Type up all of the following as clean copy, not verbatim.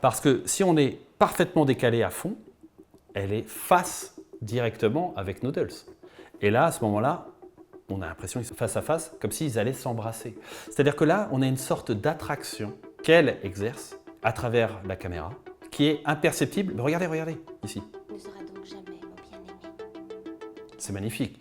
Parce que si on est parfaitement décalé à fond, elle est face directement avec Noodles. Et là, à ce moment-là, on a l'impression qu'ils sont face à face, comme s'ils allaient s'embrasser. C'est-à-dire que là, on a une sorte d'attraction qu'elle exerce à travers la caméra, qui est imperceptible. Mais regardez, regardez, ici. Ne sera donc jamais mon bien-aimé. C'est magnifique.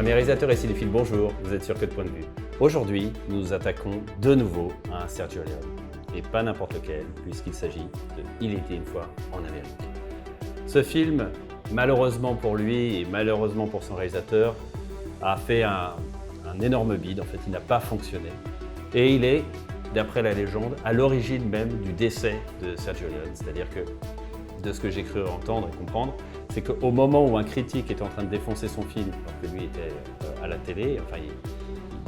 Mes réalisateurs et cinéphiles, bonjour, vous êtes sur Que de Point de Vue. Aujourd'hui, nous nous attaquons de nouveau à un Sergio Leone, et pas n'importe lequel, puisqu'il s'agit de Il était une fois en Amérique. Ce film, malheureusement pour lui et malheureusement pour son réalisateur, a fait un énorme bide, en fait, il n'a pas fonctionné. Et il est, d'après la légende, à l'origine même du décès de Sergio Leone, c'est-à-dire que, de ce que j'ai cru entendre et comprendre, c'est qu'au moment où un critique était en train de défoncer son film, alors que lui était à la télé, enfin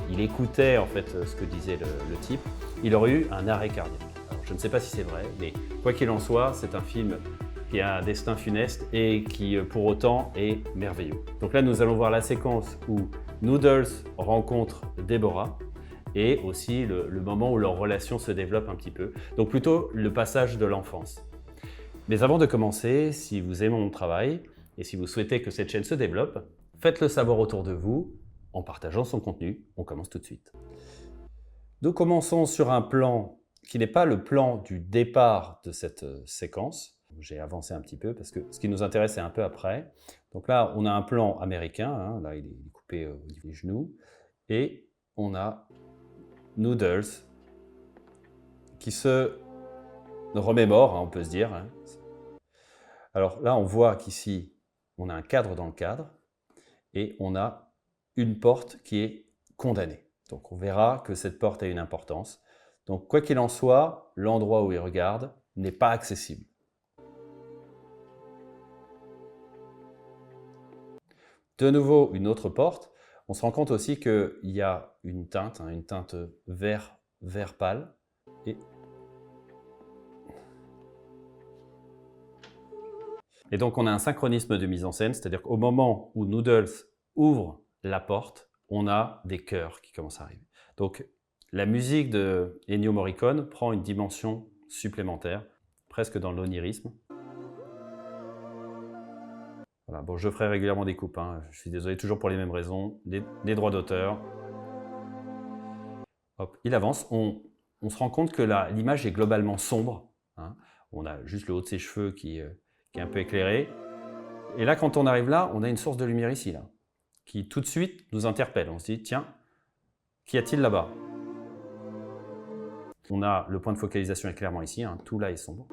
il écoutait en fait ce que disait le type, il aurait eu un arrêt cardiaque. Alors, je ne sais pas si c'est vrai, mais quoi qu'il en soit, c'est un film qui a un destin funeste et qui pour autant est merveilleux. Donc là, nous allons voir la séquence où Noodles rencontre Deborah et aussi le moment où leur relation se développe un petit peu. Donc plutôt le passage de l'enfance. Mais avant de commencer, si vous aimez mon travail et si vous souhaitez que cette chaîne se développe, faites-le savoir autour de vous en partageant son contenu. On commence tout de suite. Nous commençons sur un plan qui n'est pas le plan du départ de cette séquence. J'ai avancé un petit peu parce que ce qui nous intéresse c'est un peu après. Donc là, on a un plan américain, hein, là il est coupé au niveau des genoux, et on a Noodles qui se remémore, hein, on peut se dire. Hein. Alors là, on voit qu'ici, on a un cadre dans le cadre et on a une porte qui est condamnée. Donc on verra que cette porte a une importance. Donc quoi qu'il en soit, l'endroit où il regarde n'est pas accessible. De nouveau, une autre porte. On se rend compte aussi qu'il y a une teinte, hein, une teinte vert pâle. Et donc, on a un synchronisme de mise en scène, c'est-à-dire qu'au moment où Noodles ouvre la porte, on a des chœurs qui commencent à arriver. Donc, la musique de Ennio Morricone prend une dimension supplémentaire, presque dans l'onirisme. Voilà, bon, je ferai régulièrement des coupes, hein. Je suis désolé, toujours pour les mêmes raisons, des droits d'auteur. Hop, il avance, on se rend compte que l'image est globalement sombre, hein. On a juste le haut de ses cheveux qui est un peu éclairé. Et là, quand on arrive là, on a une source de lumière ici, là, qui tout de suite nous interpelle. On se dit, tiens, qu'y a-t-il là-bas? On a le point de focalisation est clairement ici, hein, tout là est sombre.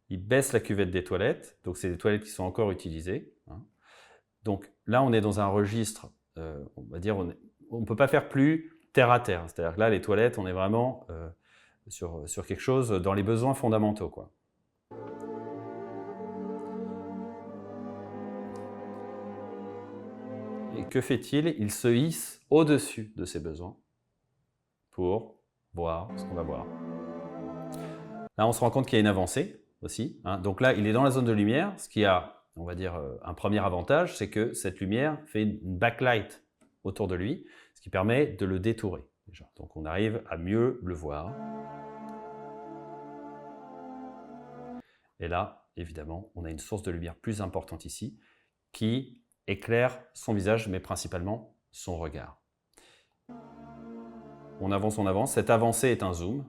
Il baisse la cuvette des toilettes, donc c'est des toilettes qui sont encore utilisées. Hein. Donc là, on est dans un registre, on va dire, on ne peut pas faire plus terre à terre. C'est-à-dire que là, les toilettes, on est vraiment sur quelque chose dans les besoins fondamentaux, quoi. Et que fait-il? Il se hisse au-dessus de ses besoins pour voir ce qu'on va voir. Là, on se rend compte qu'il y a une avancée aussi, hein. Donc là, il est dans la zone de lumière, ce qui a, on va dire, un premier avantage, c'est que cette lumière fait une backlight autour de lui, ce qui permet de le détourer. Déjà. Donc on arrive à mieux le voir. Et là, évidemment, on a une source de lumière plus importante ici qui éclaire son visage, mais principalement son regard. On avance, on avance. Cette avancée est un zoom.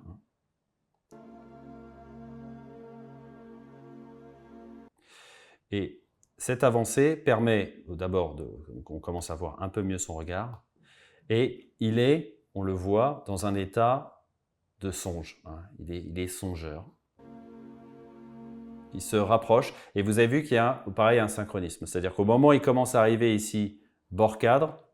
Et cette avancée permet d'abord qu'on commence à voir un peu mieux son regard. Et il est, on le voit, dans un état de songe. Hein. Il est songeur. Il se rapproche et vous avez vu qu'il y a pareil un synchronisme. C'est-à-dire qu'au moment où il commence à arriver ici bord cadre,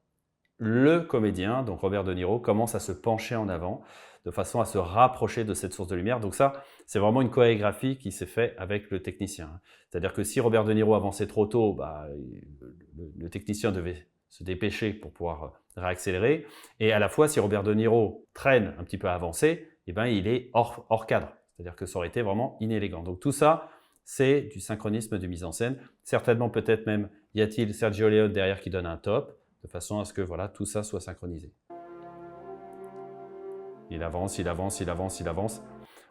le comédien, donc Robert De Niro, commence à se pencher en avant de façon à se rapprocher de cette source de lumière. Donc ça, c'est vraiment une chorégraphie qui s'est faite avec le technicien. C'est-à-dire que si Robert De Niro avançait trop tôt, le technicien devait se dépêcher pour pouvoir réaccélérer. Et à la fois, si Robert De Niro traîne un petit peu à avancer, eh ben, il est hors cadre. C'est-à-dire que ça aurait été vraiment inélégant. Donc tout ça, c'est du synchronisme de mise en scène. Certainement, peut-être même, y a-t-il Sergio Leone derrière qui donne un top, de façon à ce que voilà, tout ça soit synchronisé. Il avance, il avance, il avance, il avance.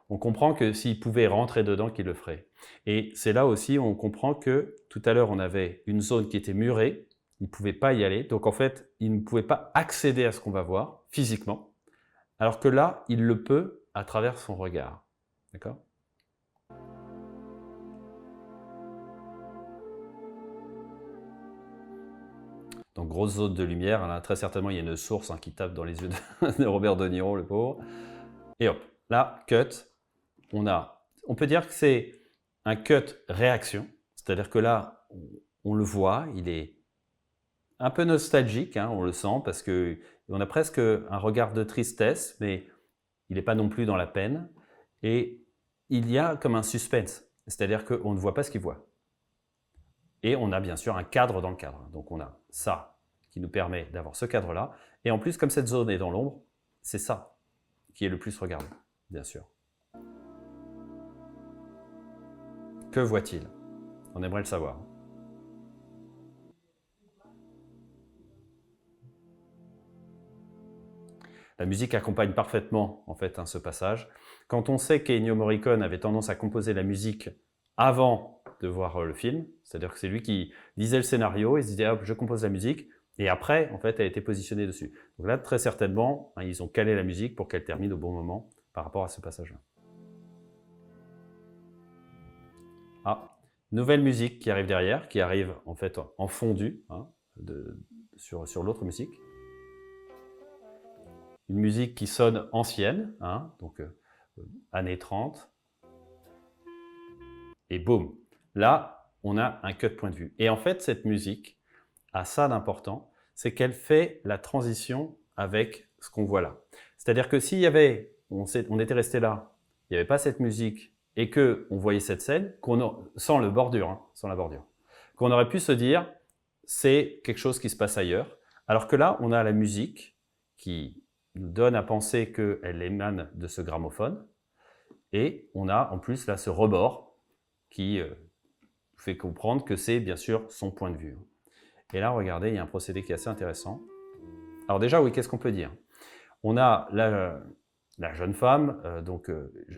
On comprend que s'il pouvait rentrer dedans, qu'il le ferait. Et c'est là aussi où on comprend que tout à l'heure, on avait une zone qui était murée, il ne pouvait pas y aller. Donc en fait, il ne pouvait pas accéder à ce qu'on va voir physiquement, alors que là, il le peut à travers son regard. D'accord ? Donc grosse zone de lumière, là, très certainement il y a une source qui tape dans les yeux de Robert De Niro, le pauvre. Et hop, là, cut, on peut dire que c'est un cut réaction, c'est-à-dire que là, on le voit, il est un peu nostalgique, on le sent, parce qu'on a presque un regard de tristesse, mais il n'est pas non plus dans la peine. Et il y a comme un suspense, c'est-à-dire qu'on ne voit pas ce qu'il voit. Et on a bien sûr un cadre dans le cadre. Donc on a ça qui nous permet d'avoir ce cadre-là. Et en plus, comme cette zone est dans l'ombre, c'est ça qui est le plus regardé, bien sûr. Que voit-il? On aimerait le savoir. La musique accompagne parfaitement en fait ce passage. Quand on sait qu'Ennio Morricone avait tendance à composer la musique avant de voir le film, c'est-à-dire que c'est lui qui lisait le scénario, il se disait hop, je compose la musique, et après en fait elle a été positionnée dessus. Donc là très certainement ils ont calé la musique pour qu'elle termine au bon moment par rapport à ce passage-là. Ah, nouvelle musique qui arrive derrière, qui arrive en fait en fondu sur l'autre musique. Une musique qui sonne ancienne, donc années 30. Et boum, là, on a un cut point de vue. Et en fait, cette musique a ça d'important, c'est qu'elle fait la transition avec ce qu'on voit là. C'est-à-dire que s'il y avait, on était resté là, il n'y avait pas cette musique et qu'on voyait cette scène, sans la bordure, qu'on aurait pu se dire, c'est quelque chose qui se passe ailleurs. Alors que là, on a la musique qui nous donne à penser qu'elle émane de ce gramophone. Et on a en plus là ce rebord qui fait comprendre que c'est bien sûr son point de vue. Et là, regardez, il y a un procédé qui est assez intéressant. Alors déjà, oui, qu'est-ce qu'on peut dire? On a la jeune femme,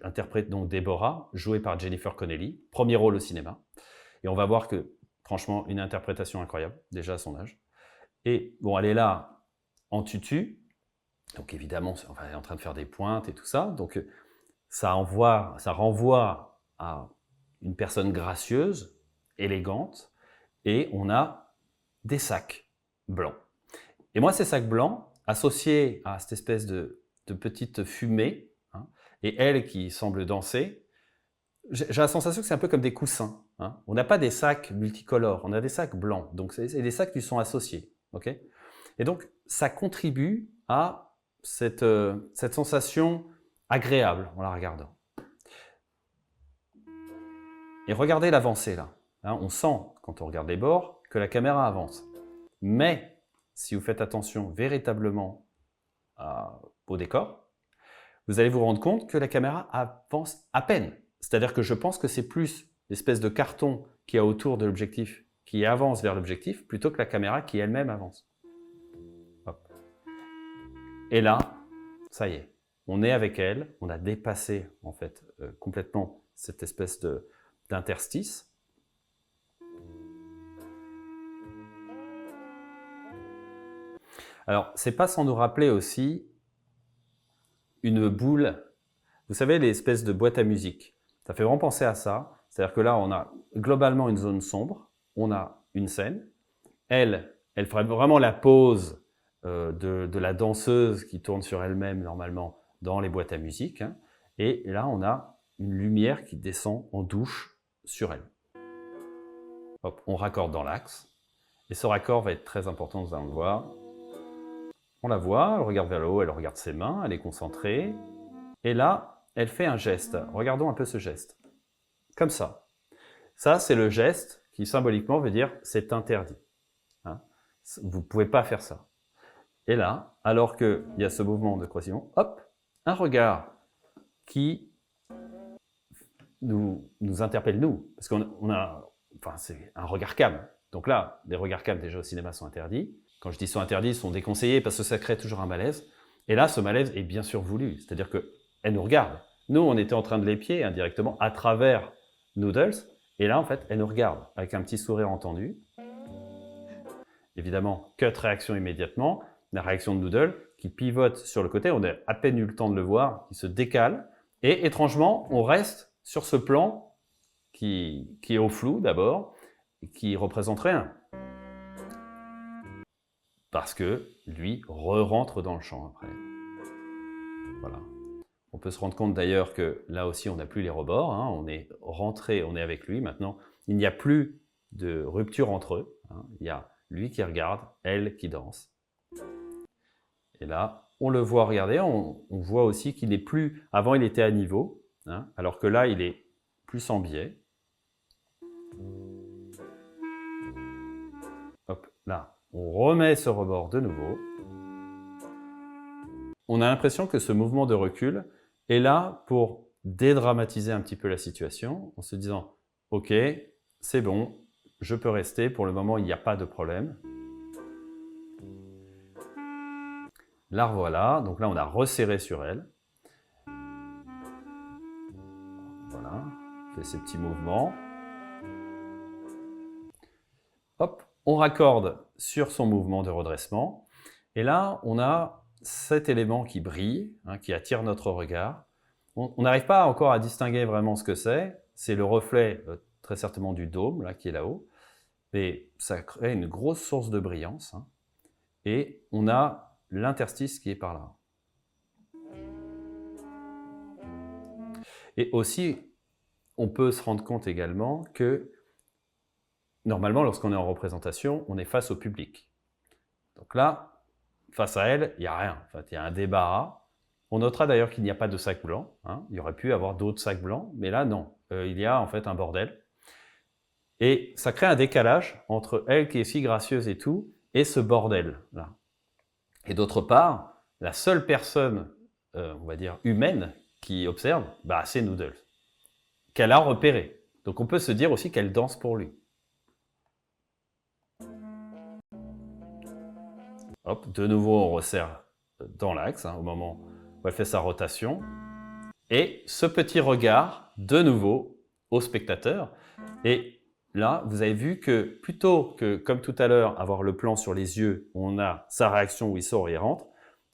interprète donc Deborah, jouée par Jennifer Connelly, premier rôle au cinéma. Et on va voir que, franchement, une interprétation incroyable, déjà à son âge. Et bon, elle est là en tutu. Donc évidemment, elle est en train de faire des pointes et tout ça. Donc ça renvoie à une personne gracieuse, élégante, et on a des sacs blancs. Et moi, ces sacs blancs, associés à cette espèce de petite fumée, et elle qui semble danser, j'ai la sensation que c'est un peu comme des coussins. On n'a pas des sacs multicolores, on a des sacs blancs. Donc c'est des sacs qui sont associés. Okay, et donc ça contribue à cette sensation agréable en la regardant. Et regardez l'avancée là. On sent, quand on regarde les bords, que la caméra avance. Mais, si vous faites attention véritablement au décor, vous allez vous rendre compte que la caméra avance à peine. C'est-à-dire que je pense que c'est plus l'espèce de carton qu'il y a autour de l'objectif qui avance vers l'objectif, plutôt que la caméra qui elle-même avance. Hop. Et là, ça y est, on est avec elle, on a dépassé en fait complètement cette espèce d'interstice. Alors, c'est pas sans nous rappeler aussi une boule, vous savez, les espèces de boîtes à musique. Ça fait vraiment penser à ça. C'est-à-dire que là, on a globalement une zone sombre, on a une scène. Elle ferait vraiment la pose de la danseuse qui tourne sur elle-même normalement dans les boîtes à musique. Et là, on a une lumière qui descend en douche sur elle. Hop, on raccorde dans l'axe. Et ce raccord va être très important, vous allez le voir. On la voit, elle regarde vers le haut, elle regarde ses mains, elle est concentrée. Et là, elle fait un geste. Regardons un peu ce geste. Comme ça. Ça, c'est le geste qui symboliquement veut dire « c'est interdit hein ». Vous ne pouvez pas faire ça. Et là, alors qu'il y a ce mouvement de croisillon, hop, un regard qui nous interpelle nous. Parce qu'on a, enfin, c'est un regard cam. Donc là, les regards cam déjà au cinéma sont interdits. Quand je dis sont interdits, ils sont déconseillés parce que ça crée toujours un malaise. Et là, ce malaise est bien sûr voulu. C'est-à-dire qu'elle nous regarde. Nous, on était en train de l'épier indirectement à travers Noodles. Et là, en fait, elle nous regarde avec un petit sourire entendu. Évidemment, cut réaction immédiatement. La réaction de Noodle qui pivote sur le côté. On a à peine eu le temps de le voir, qui se décale. Et étrangement, on reste sur ce plan qui est au flou d'abord, et qui représente rien. Parce que lui re-rentre dans le champ après. Voilà. On peut se rendre compte d'ailleurs que là aussi on n'a plus les rebords, hein. On est rentré, on est avec lui maintenant. Il n'y a plus de rupture entre eux, hein. Il y a lui qui regarde, elle qui danse. Et là, on le voit regarder, on voit aussi qu'il n'est plus... Avant il était à niveau, hein, alors que là il est plus en biais. Hop, là, on remet ce rebord de nouveau. On a l'impression que ce mouvement de recul est là pour dédramatiser un petit peu la situation, en se disant « Ok, c'est bon, je peux rester, pour le moment il n'y a pas de problème ». La revoilà, donc là on a resserré sur elle. Voilà, on fait ces petits mouvements. Hop, on raccorde sur son mouvement de redressement. Et là, on a cet élément qui brille, hein, qui attire notre regard. On n'arrive pas encore à distinguer vraiment ce que c'est. C'est le reflet, très certainement, du dôme, là, qui est là-haut. Mais ça crée une grosse source de brillance. Hein. Et on a l'interstice qui est par là. Et aussi, on peut se rendre compte également que, normalement, lorsqu'on est en représentation, on est face au public. Donc là, face à elle, il n'y a rien. En fait, il y a un débarras. On notera d'ailleurs qu'il n'y a pas de sac blanc. Hein. Il y aurait pu avoir d'autres sacs blancs, mais là, non. Il y a en fait un bordel. Et ça crée un décalage entre elle qui est si gracieuse et tout, et ce bordel-là. Et d'autre part, la seule personne, on va dire, humaine qui observe, bah, c'est Noodles, qu'elle a repéré. Donc on peut se dire aussi qu'elle danse pour lui. Hop, de nouveau, on resserre dans l'axe, hein, au moment où elle fait sa rotation. Et ce petit regard, de nouveau, au spectateur. Et là, vous avez vu que plutôt que, comme tout à l'heure, avoir le plan sur les yeux, où on a sa réaction où il sort et il rentre,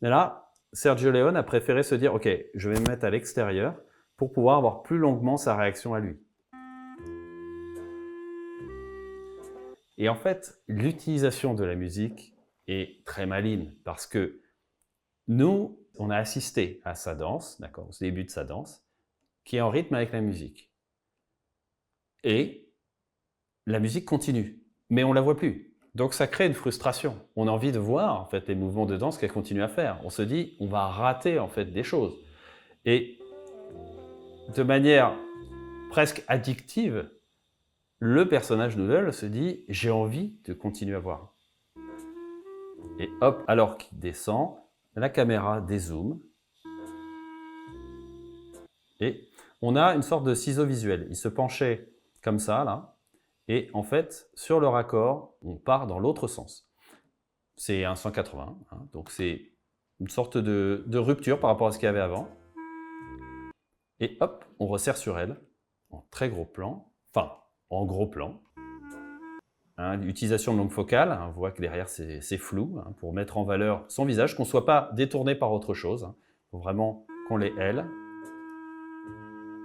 et là, Sergio Leone a préféré se dire « Ok, je vais me mettre à l'extérieur pour pouvoir avoir plus longuement sa réaction à lui. » Et en fait, l'utilisation de la musique est très maligne parce que nous, on a assisté à sa danse, d'accord, au début de sa danse, qui est en rythme avec la musique. Et la musique continue, mais on ne la voit plus. Donc ça crée une frustration. On a envie de voir en fait les mouvements de danse qu'elle continue à faire. On se dit, on va rater en fait des choses. Et de manière presque addictive, le personnage Noodle se dit, j'ai envie de continuer à voir. Et hop, alors qu'il descend, la caméra dézoome. Et on a une sorte de ciseau visuel. Il se penchait comme ça, là. Et en fait, sur le raccord, on part dans l'autre sens. C'est un 180, hein, donc c'est une sorte de rupture par rapport à ce qu'il y avait avant. Et hop, on resserre sur elle, en très gros plan, enfin, en gros plan. Hein, utilisation de longue focale, hein, on voit que derrière c'est flou, hein, pour mettre en valeur son visage, qu'on ne soit pas détourné par autre chose. Hein. Il faut vraiment qu'on l'ait elle.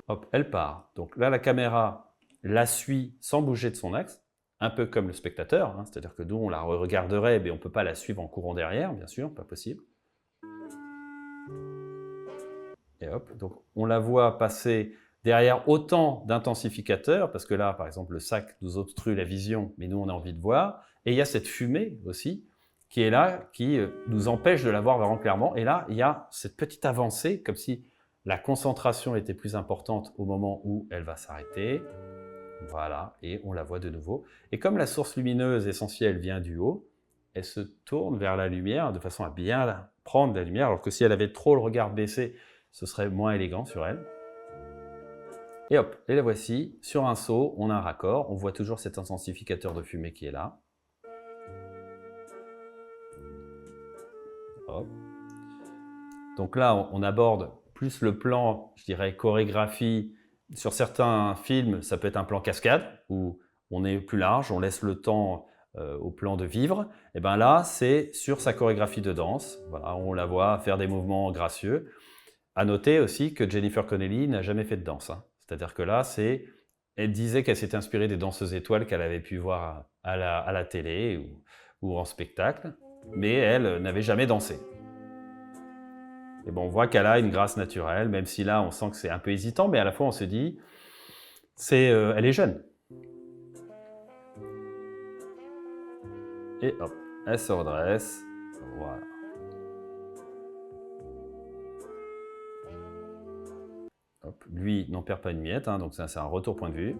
Hop, elle part. Donc là, la caméra la suit sans bouger de son axe, un peu comme le spectateur, hein, c'est-à-dire que nous, on la regarderait, mais on ne peut pas la suivre en courant derrière, bien sûr, pas possible. Et hop, donc on la voit passer derrière autant d'intensificateurs, parce que là, par exemple, le sac nous obstrue la vision, mais nous, on a envie de voir. Et il y a cette fumée aussi qui est là, qui nous empêche de la voir vraiment clairement. Et là, il y a cette petite avancée, comme si la concentration était plus importante au moment où elle va s'arrêter. Voilà, et on la voit de nouveau. Et comme la source lumineuse essentielle vient du haut, elle se tourne vers la lumière de façon à bien prendre la lumière, alors que si elle avait trop le regard baissé, ce serait moins élégant sur elle. Et hop, et la voici, sur un saut, on a un raccord, on voit toujours cet intensificateur de fumée qui est là. Hop. Donc là, on aborde plus le plan, je dirais, chorégraphie. Sur certains films, ça peut être un plan cascade, où on est plus large, on laisse le temps au plan de vivre. Et bien là, c'est sur sa chorégraphie de danse. Voilà, on la voit faire des mouvements gracieux. À noter aussi que Jennifer Connelly n'a jamais fait de danse. Hein. C'est-à-dire que là, elle disait qu'elle s'était inspirée des danseuses étoiles qu'elle avait pu voir à la télé ou en spectacle, mais elle n'avait jamais dansé. Et bon, on voit qu'elle a une grâce naturelle, même si là, on sent que c'est un peu hésitant, mais à la fois, on se dit, elle est jeune. Et hop, elle se redresse. Voilà. Hop, lui n'en perd pas une miette, hein, donc ça, c'est un retour point de vue.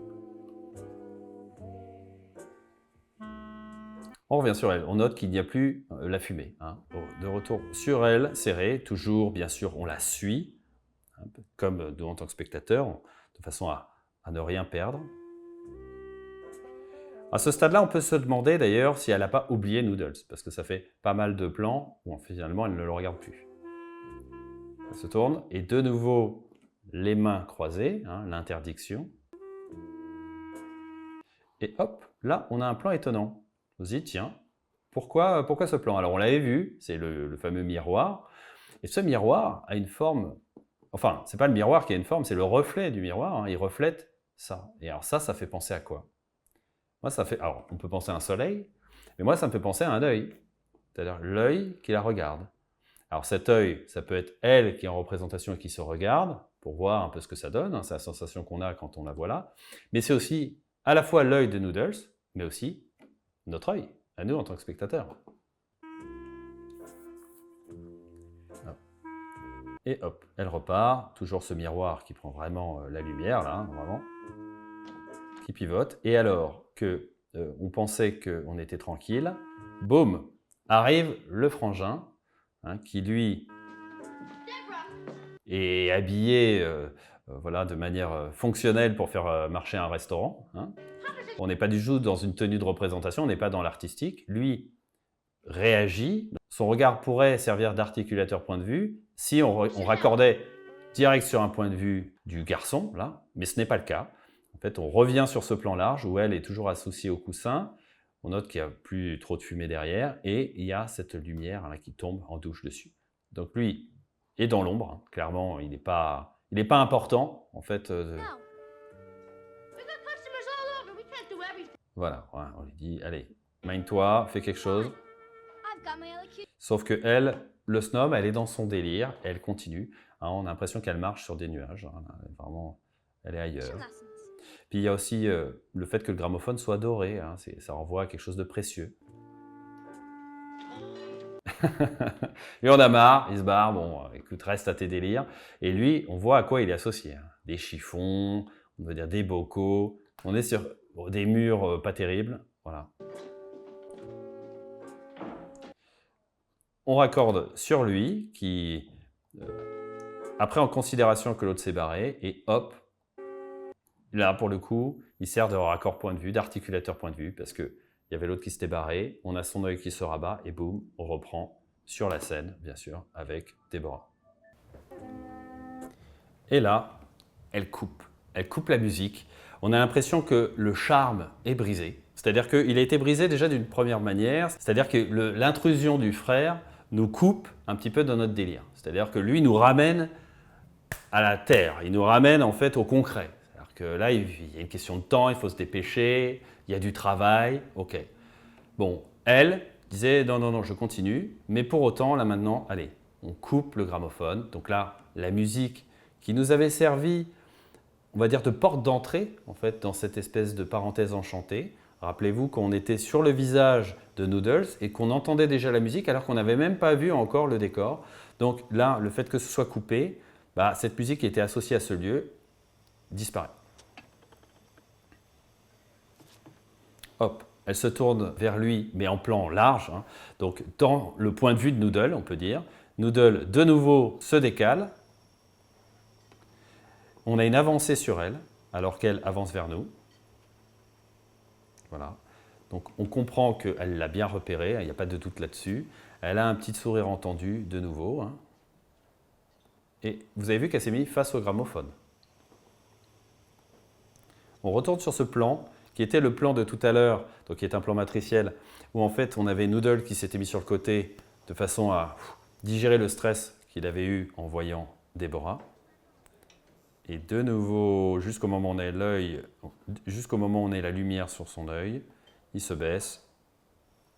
On revient sur elle, on note qu'il n'y a plus la fumée. Hein. De retour sur elle, serrée, toujours, bien sûr, on la suit, hein, comme nous en tant que spectateur, de façon à ne rien perdre. À ce stade-là, on peut se demander d'ailleurs si elle n'a pas oublié Noodles, parce que ça fait pas mal de plans où finalement elle ne le regarde plus. Elle se tourne, et de nouveau, les mains croisées, hein, l'interdiction. Et hop, là, on a un plan étonnant. On se dit, tiens, pourquoi ce plan? Alors, on l'avait vu, c'est le fameux miroir. Et ce miroir a une forme... Enfin, c'est pas le miroir qui a une forme, c'est le reflet du miroir. Hein, il reflète ça. Et alors ça fait penser à quoi? Moi, ça fait... Alors, on peut penser à un soleil, mais moi, ça me fait penser à un œil. C'est-à-dire l'œil qui la regarde. Alors, cet œil, ça peut être elle qui est en représentation et qui se regarde, pour voir un peu ce que ça donne. Hein, c'est la sensation qu'on a quand on la voit là. Mais c'est aussi à la fois l'œil de Noodles, mais aussi notre œil, à nous en tant que spectateurs. Et hop, elle repart, toujours ce miroir qui prend vraiment la lumière, là, hein, vraiment, qui pivote. Et alors que on pensait qu'on était tranquille, boum, arrive le frangin, hein, qui lui est habillé voilà, de manière fonctionnelle pour faire marcher un restaurant. Hein. On n'est pas du tout dans une tenue de représentation, on n'est pas dans l'artistique. Lui réagit. Son regard pourrait servir d'articulateur point de vue si on raccordait direct sur un point de vue du garçon, là, mais ce n'est pas le cas. En fait, on revient sur ce plan large où elle est toujours associée au coussin. On note qu'il n'y a plus trop de fumée derrière et il y a cette lumière là, qui tombe en douche dessus. Donc lui est dans l'ombre, hein. Clairement, il n'est pas important en fait. Voilà, on lui dit, allez, mine-toi, fais quelque chose. Sauf que elle, le snob, elle est dans son délire, elle continue. Hein, on a l'impression qu'elle marche sur des nuages. Hein, vraiment, elle est ailleurs. Puis il y a aussi le fait que le gramophone soit doré. Hein, ça renvoie à quelque chose de précieux. Lui, on a marre, il se barre. Bon, écoute, reste à tes délires. Et lui, on voit à quoi il est associé. Hein. Des chiffons, on veut dire des bocaux. On est sur des murs pas terribles. Voilà. On raccorde sur lui, qui après en considération que l'autre s'est barré, et hop, là pour le coup, il sert de raccord point de vue, d'articulateur point de vue, parce qu'il y avait l'autre qui s'était barré, on a son œil qui se rabat, et boum, on reprend sur la scène, bien sûr, avec Deborah. Et là, elle coupe la musique. On a l'impression que le charme est brisé, c'est-à-dire qu'il a été brisé déjà d'une première manière, c'est-à-dire que l'intrusion du frère nous coupe un petit peu dans notre délire. C'est-à-dire que lui nous ramène à la terre, il nous ramène en fait au concret. C'est-à-dire que là, il y a une question de temps, il faut se dépêcher, il y a du travail, ok. Bon, elle disait non, non, non, je continue, mais pour autant, là maintenant, allez, on coupe le gramophone. Donc là, la musique qui nous avait servi, on va dire, de porte d'entrée, en fait, dans cette espèce de parenthèse enchantée, Rappelez-vous qu'on était sur le visage de Noodles et qu'on entendait déjà la musique alors qu'on n'avait même pas vu encore le décor. Donc là, le fait que ce soit coupé, cette musique qui était associée à ce lieu disparaît. Hop, elle se tourne vers lui, mais en plan large, hein. Donc dans le point de vue de Noodle, on peut dire. Noodle, de nouveau, se décale. On a une avancée sur elle, alors qu'elle avance vers nous. Voilà. Donc on comprend qu'elle l'a bien repéré, il n'y a pas de doute là-dessus. Elle a un petit sourire entendu, de nouveau, hein. Et vous avez vu qu'elle s'est mise face au gramophone. On retourne sur ce plan, qui était le plan de tout à l'heure, donc qui est un plan matriciel, où en fait on avait Noodle qui s'était mis sur le côté de façon à digérer le stress qu'il avait eu en voyant Déborah. Et de nouveau, jusqu'au moment où on a l'œil, jusqu'au moment où on a la lumière sur son œil, il se baisse.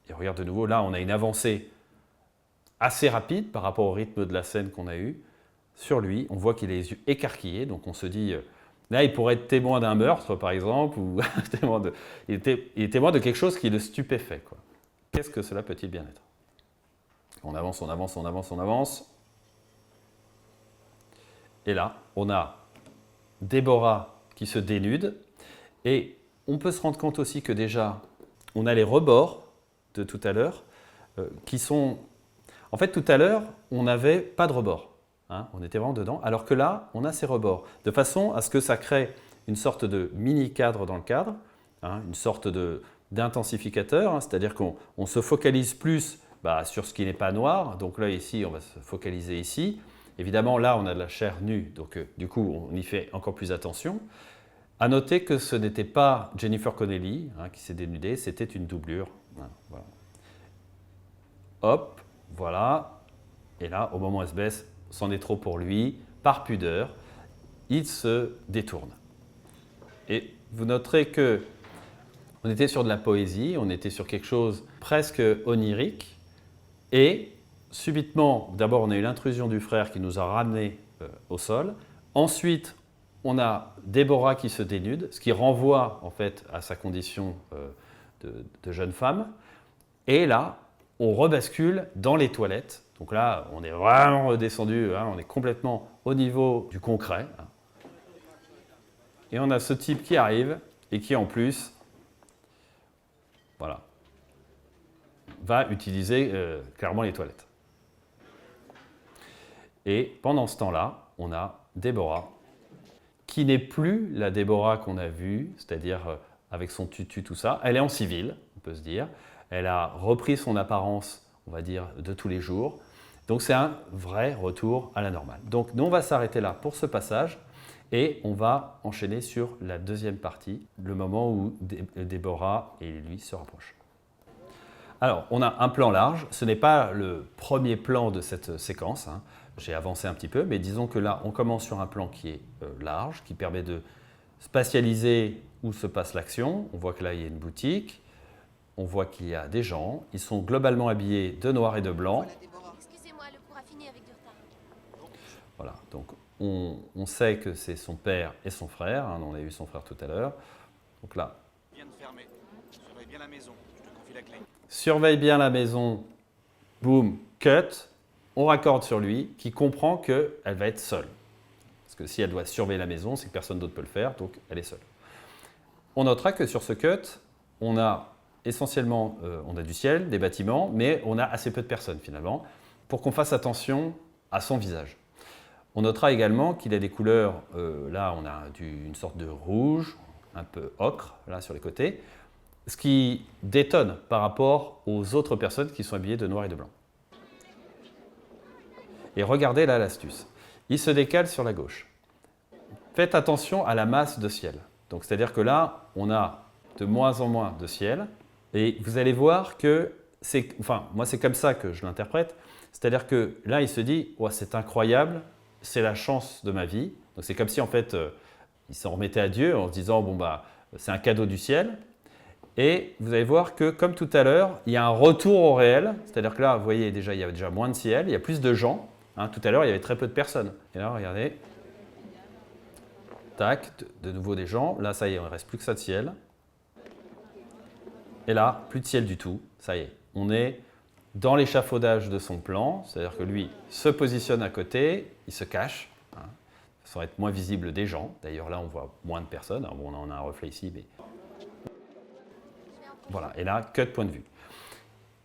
Et regarde de nouveau, là on a une avancée assez rapide par rapport au rythme de la scène qu'on a eu. Sur lui, on voit qu'il a les yeux écarquillés, donc on se dit, là il pourrait être témoin d'un meurtre par exemple, ou il est témoin de quelque chose qui le stupéfait, quoi. Qu'est-ce que cela peut-il bien être? On avance, on avance, on avance, on avance. Et là, on a Déborah qui se dénude. Et on peut se rendre compte aussi que déjà, on a les rebords de tout à l'heure qui sont... En fait, tout à l'heure, on n'avait pas de rebord, hein, on était vraiment dedans, alors que là, on a ces rebords, de façon à ce que ça crée une sorte de mini-cadre dans le cadre, hein, une sorte d'intensificateur, hein, c'est-à-dire qu'on se focalise plus sur ce qui n'est pas noir. Donc là, ici, on va se focaliser ici. Évidemment, là, on a de la chair nue, donc du coup, on y fait encore plus attention. À noter que ce n'était pas Jennifer Connelly, hein, qui s'est dénudée, c'était une doublure. Voilà. Hop, voilà. Et là, au moment où elle se baisse, c'en est trop pour lui. Par pudeur, il se détourne. Et vous noterez que on était sur de la poésie, on était sur quelque chose presque onirique. Et subitement, d'abord, on a eu l'intrusion du frère qui nous a ramenés au sol. Ensuite, on a Déborah qui se dénude, ce qui renvoie en fait à sa condition de jeune femme. Et là, on rebascule dans les toilettes. Donc là, on est vraiment redescendu, hein, on est complètement au niveau du concret. Et on a ce type qui arrive et qui en plus, voilà, va utiliser clairement les toilettes. Et pendant ce temps-là, on a Déborah, qui n'est plus la Déborah qu'on a vue, c'est-à-dire avec son tutu, tout ça. Elle est en civil, on peut se dire. Elle a repris son apparence, on va dire, de tous les jours. Donc c'est un vrai retour à la normale. Donc nous, on va s'arrêter là pour ce passage et on va enchaîner sur la deuxième partie, le moment où Déborah et lui se rapprochent. Alors, on a un plan large. Ce n'est pas le premier plan de cette séquence, hein. J'ai avancé un petit peu, mais disons que là, on commence sur un plan qui est large, qui permet de spatialiser où se passe l'action. On voit que là, il y a une boutique. On voit qu'il y a des gens. Ils sont globalement habillés de noir et de blanc. Excusez-moi, le cours a fini avec du retard. Voilà, donc on sait que c'est son père et son frère. Hein, on a vu son frère tout à l'heure. Donc là. Viens de fermer. Surveille bien la maison. Je te confie la clé. Surveille bien la maison. Boum, cut. On raccorde sur lui, qui comprend qu'elle va être seule. Parce que si elle doit surveiller la maison, c'est que personne d'autre peut le faire, donc elle est seule. On notera que sur ce cut, on a essentiellement on a du ciel, des bâtiments, mais on a assez peu de personnes finalement, pour qu'on fasse attention à son visage. On notera également qu'il a des couleurs, là on a une sorte de rouge, un peu ocre, là sur les côtés, ce qui détonne par rapport aux autres personnes qui sont habillées de noir et de blanc. Et regardez là l'astuce. Il se décale sur la gauche. Faites attention à la masse de ciel. Donc c'est-à-dire que là, on a de moins en moins de ciel. Et vous allez voir que c'est... Enfin, moi c'est comme ça que je l'interprète. C'est-à-dire que là, il se dit oh, « c'est incroyable, c'est la chance de ma vie ». Donc c'est comme si en fait, il s'en remettait à Dieu en se disant bon, c'est un cadeau du ciel. Et vous allez voir que, comme tout à l'heure, il y a un retour au réel. C'est-à-dire que là, vous voyez, déjà, il y avait déjà moins de ciel, il y a plus de gens. Hein, tout à l'heure, il y avait très peu de personnes. Et là, regardez. Tac, de nouveau des gens. Là, ça y est, il ne reste plus que ça de ciel. Et là, plus de ciel du tout, ça y est. On est dans l'échafaudage de son plan, c'est-à-dire que lui se positionne à côté, il se cache, hein, sans être moins visible des gens. D'ailleurs là, on voit moins de personnes. Alors, bon, on a un reflet ici, mais voilà. Et là, cut point de vue.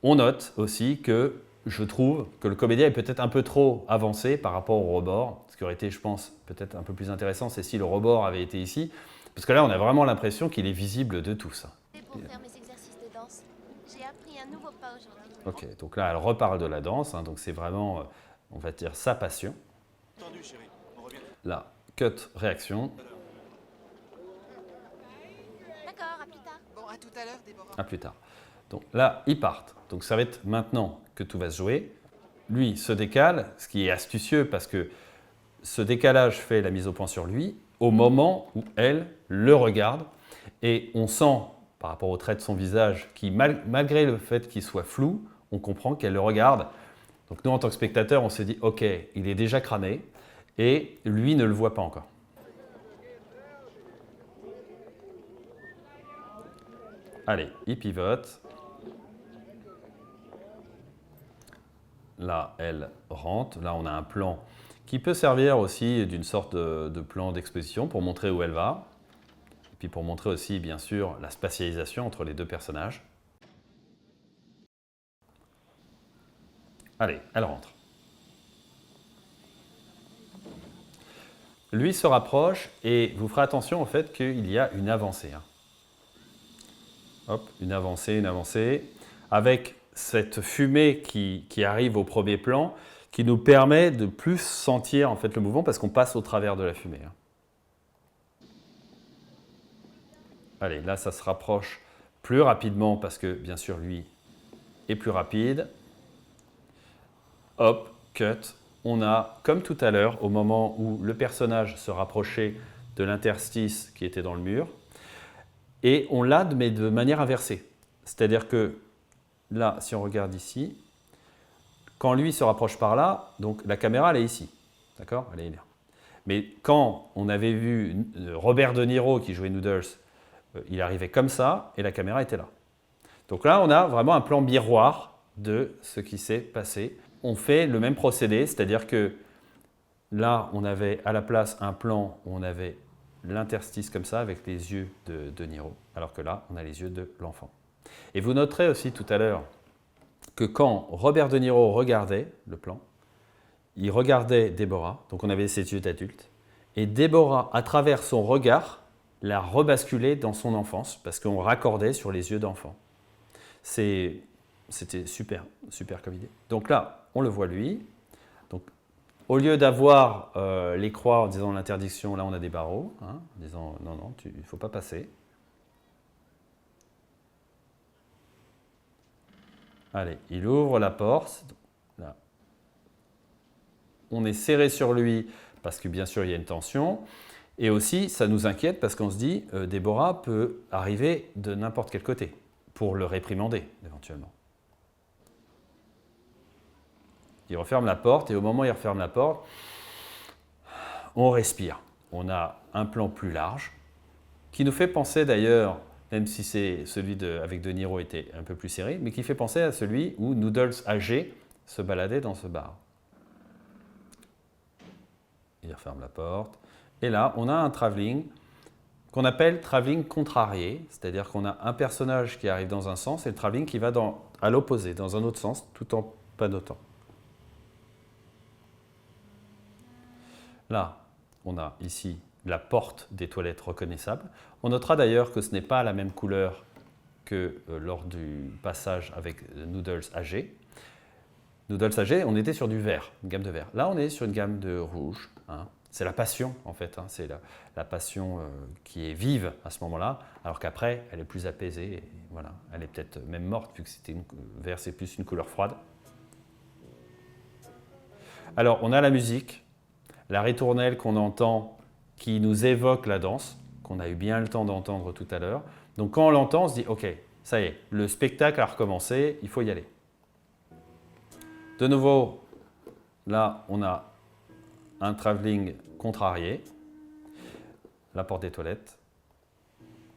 On note aussi que je trouve que le comédien est peut-être un peu trop avancé par rapport au rebord. Ce qui aurait été, je pense, peut-être un peu plus intéressant, c'est si le rebord avait été ici. Parce que là, on a vraiment l'impression qu'il est visible de tous. Pour faire mes exercices de danse, j'ai appris un nouveau pas aujourd'hui. Ok, donc là, elle reparle de la danse. Hein, donc c'est vraiment, on va dire, sa passion. Entendu, chérie. On revient. Là, cut, réaction. D'accord, à plus tard. Bon, à tout à l'heure, Déborah. À plus tard. Donc là, ils partent. Donc ça va être maintenant que tout va se jouer. Lui se décale, ce qui est astucieux parce que ce décalage fait la mise au point sur lui au moment où elle le regarde. Et on sent, par rapport au trait de son visage, qui malgré le fait qu'il soit flou, on comprend qu'elle le regarde. Donc nous, en tant que spectateurs, on s'est dit, ok, il est déjà cramé et lui ne le voit pas encore. Allez, il pivote. Là, elle rentre. Là, on a un plan qui peut servir aussi d'une sorte de plan d'exposition pour montrer où elle va. Et puis pour montrer aussi, bien sûr, la spatialisation entre les deux personnages. Allez, elle rentre. Lui se rapproche et vous ferez attention au fait qu'il y a une avancée. Hein. Hop, une avancée, avec cette fumée qui arrive au premier plan, qui nous permet de plus sentir en fait, le mouvement parce qu'on passe au travers de la fumée. Hein. Allez, là, ça se rapproche plus rapidement parce que, bien sûr, lui est plus rapide. Hop, cut. On a, comme tout à l'heure, au moment où le personnage se rapprochait de l'interstice qui était dans le mur, et on l'a, mais de manière inversée. C'est-à-dire que là, si on regarde ici, quand lui se rapproche par là, donc la caméra, elle est ici. D'accord ? Elle est là. Mais quand on avait vu Robert De Niro qui jouait Noodles, il arrivait comme ça et la caméra était là. Donc là, on a vraiment un plan miroir de ce qui s'est passé. On fait le même procédé, c'est-à-dire que là, on avait à la place un plan où on avait l'interstice comme ça avec les yeux de De Niro, alors que là, on a les yeux de l'enfant. Et vous noterez aussi tout à l'heure que quand Robert De Niro regardait le plan, il regardait Déborah, donc on avait ses yeux d'adulte, et Déborah, à travers son regard, l'a rebasculé dans son enfance, parce qu'on raccordait sur les yeux d'enfant. C'était super, super comme idée. Donc là, on le voit lui. Donc, au lieu d'avoir les croix en disant l'interdiction, là on a des barreaux, hein, en disant non, non, il ne faut pas passer. Allez, il ouvre la porte. Là. On est serré sur lui parce que bien sûr il y a une tension. Et aussi, ça nous inquiète parce qu'on se dit, Déborah peut arriver de n'importe quel côté pour le réprimander éventuellement. Il referme la porte et au moment où il referme la porte, on respire. On a un plan plus large qui nous fait penser d'ailleurs, même si c'est celui avec De Niro était un peu plus serré, mais qui fait penser à celui où Noodles âgé se baladait dans ce bar. Il referme la porte. Et là, on a un travelling qu'on appelle travelling contrarié, c'est-à-dire qu'on a un personnage qui arrive dans un sens et le travelling qui va à l'opposé, dans un autre sens, tout en panotant. Là, on a ici la porte des toilettes reconnaissable. On notera d'ailleurs que ce n'est pas la même couleur que lors du passage avec Noodles âgé. Noodles âgé, on était sur du vert, une gamme de vert. Là, on est sur une gamme de rouge. Hein. C'est la passion, en fait. Hein. C'est la passion qui est vive à ce moment-là, alors qu'après, elle est plus apaisée. Et voilà. Elle est peut-être même morte, vu que vert, c'est plus une couleur froide. Alors, on a la musique, la ritournelle qu'on entend, qui nous évoque la danse, qu'on a eu bien le temps d'entendre tout à l'heure. Donc, quand on l'entend, on se dit, OK, ça y est, le spectacle a recommencé, il faut y aller. De nouveau, là, on a un travelling contrarié. La porte des toilettes.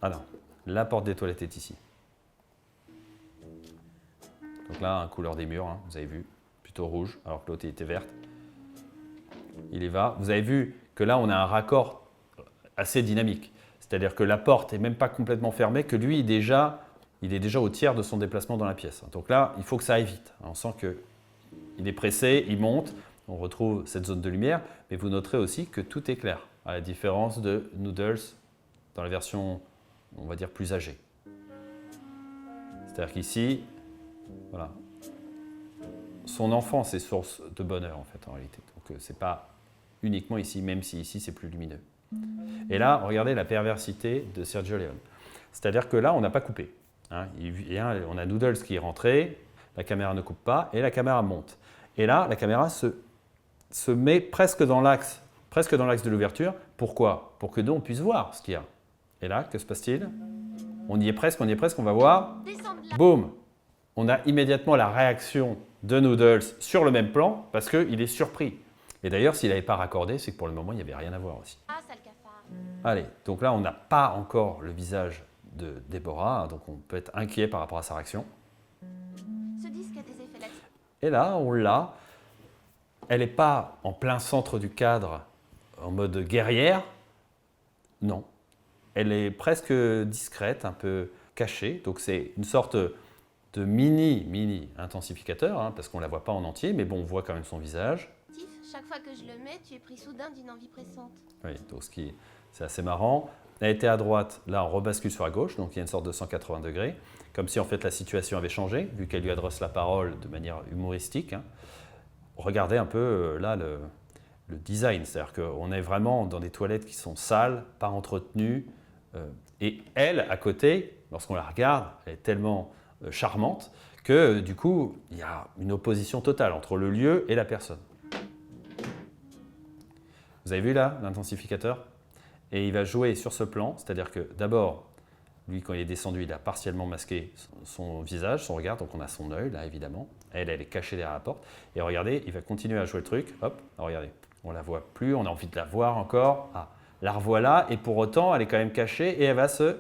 Ah non, la porte des toilettes est ici. Donc là, une couleur des murs, hein, vous avez vu, plutôt rouge, alors que l'autre était verte. Il y va. Vous avez vu que là, on a un raccord assez dynamique. C'est-à-dire que la porte n'est même pas complètement fermée, que lui, il est déjà au tiers de son déplacement dans la pièce. Donc là, il faut que ça aille vite. On sent qu'il est pressé, il monte, on retrouve cette zone de lumière, mais vous noterez aussi que tout est clair, à la différence de Noodles dans la version, on va dire, plus âgée. C'est-à-dire qu'ici, voilà, son enfance est source de bonheur en fait en réalité. Donc c'est pas uniquement ici, même si ici c'est plus lumineux. Et là, regardez la perversité de Sergio Leone. C'est-à-dire que là, on n'a pas coupé. Hein. On a Noodles qui est rentré, la caméra ne coupe pas et la caméra monte. Et là, la caméra se met presque dans l'axe de l'ouverture. Pourquoi? Pour que nous, on puisse voir ce qu'il y a. Et là, que se passe-t-il? On y est presque, on va voir. Boum! On a immédiatement la réaction de Noodles sur le même plan parce qu'il est surpris. Et d'ailleurs, s'il n'avait pas raccordé, c'est que pour le moment, il n'y avait rien à voir aussi. Ah, sale cafard. Allez, donc là, on n'a pas encore le visage de Déborah, hein, donc on peut être inquiet par rapport à sa réaction. Ce disque a des effets là-dessus. Et là, on l'a. Elle n'est pas en plein centre du cadre, en mode guerrière. Non. Elle est presque discrète, un peu cachée. Donc c'est une sorte de mini intensificateur, hein, parce qu'on ne la voit pas en entier, mais bon, on voit quand même son visage. Chaque fois que je le mets, tu es pris soudain d'une envie pressante. Oui, donc c'est assez marrant. Elle était à droite, là on rebascule sur la gauche, donc il y a une sorte de 180 degrés, comme si en fait la situation avait changé, vu qu'elle lui adresse la parole de manière humoristique. Hein. Regardez un peu là le design, c'est-à-dire qu'on est vraiment dans des toilettes qui sont sales, pas entretenues, et elle, à côté, lorsqu'on la regarde, elle est tellement charmante que du coup, il y a une opposition totale entre le lieu et la personne. Vous avez vu là l'intensificateur? Et il va jouer sur ce plan, c'est-à-dire que d'abord, lui quand il est descendu, il a partiellement masqué son visage, son regard, donc on a son œil là évidemment. Elle est cachée derrière la porte. Et regardez, il va continuer à jouer le truc. Hop, regardez, on la voit plus, on a envie de la voir encore. Ah, la revoilà et pour autant, elle est quand même cachée et elle va se